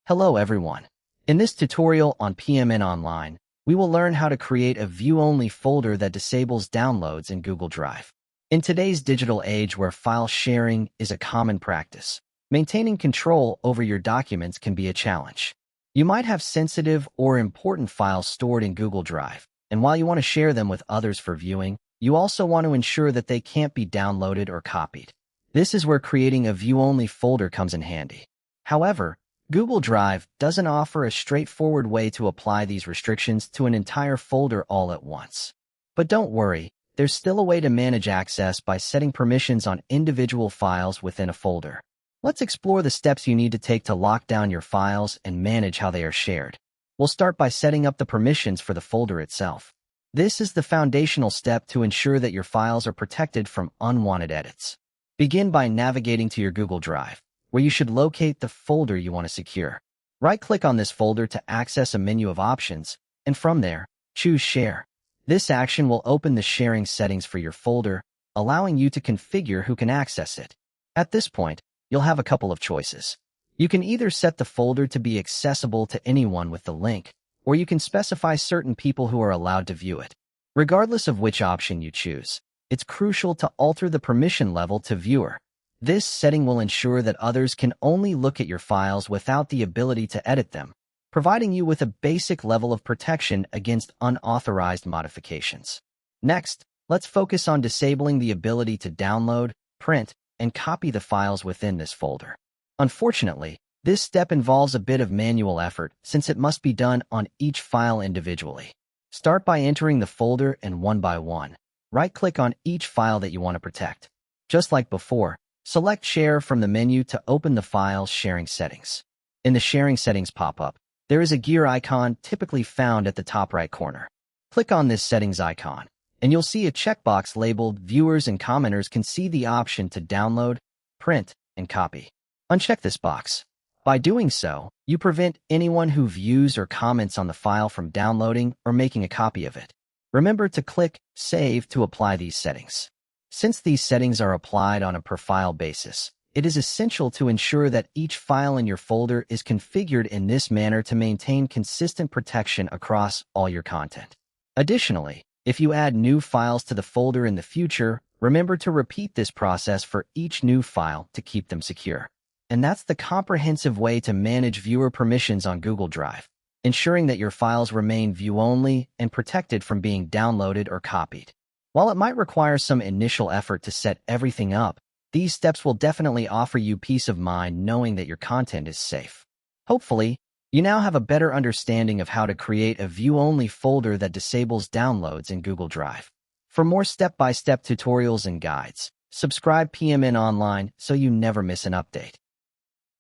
Hello everyone. In this tutorial on PMN Online, we will learn how to create a view-only folder that disables downloads in Google Drive. In today's digital age where file sharing is a common practice, maintaining control over your documents can be a challenge. You might have sensitive or important files stored in Google Drive, and while you want to share them with others for viewing, you also want to ensure that they can't be downloaded or copied. This is where creating a view-only folder comes in handy. However, Google Drive doesn't offer a straightforward way to apply these restrictions to an entire folder all at once. But don't worry, there's still a way to manage access by setting permissions on individual files within a folder. Let's explore the steps you need to take to lock down your files and manage how they are shared. We'll start by setting up the permissions for the folder itself. This is the foundational step to ensure that your files are protected from unwanted edits. Begin by navigating to your Google Drive, where you should locate the folder you want to secure. Right-click on this folder to access a menu of options, and from there, choose Share. This action will open the sharing settings for your folder, allowing you to configure who can access it. At this point, you'll have a couple of choices. You can either set the folder to be accessible to anyone with the link, or you can specify certain people who are allowed to view it. Regardless of which option you choose, it's crucial to alter the permission level to Viewer. This setting will ensure that others can only look at your files without the ability to edit them, providing you with a basic level of protection against unauthorized modifications. Next, let's focus on disabling the ability to download, print, and copy the files within this folder. Unfortunately, this step involves a bit of manual effort since it must be done on each file individually. Start by entering the folder and one by one, right-click on each file that you want to protect. Just like before, select Share from the menu to open the file's sharing settings. In the Sharing Settings pop-up, there is a gear icon typically found at the top right corner. Click on this settings icon, and you'll see a checkbox labeled Viewers and Commenters can see the option to download, print, and copy. Uncheck this box. By doing so, you prevent anyone who views or comments on the file from downloading or making a copy of it. Remember to click Save to apply these settings. Since these settings are applied on a per-file basis, it is essential to ensure that each file in your folder is configured in this manner to maintain consistent protection across all your content. Additionally, if you add new files to the folder in the future, remember to repeat this process for each new file to keep them secure. And that's the comprehensive way to manage viewer permissions on Google Drive, ensuring that your files remain view-only and protected from being downloaded or copied. While it might require some initial effort to set everything up, these steps will definitely offer you peace of mind knowing that your content is safe. Hopefully, you now have a better understanding of how to create a view-only folder that disables downloads in Google Drive. For more step-by-step tutorials and guides, subscribe PMN Online so you never miss an update.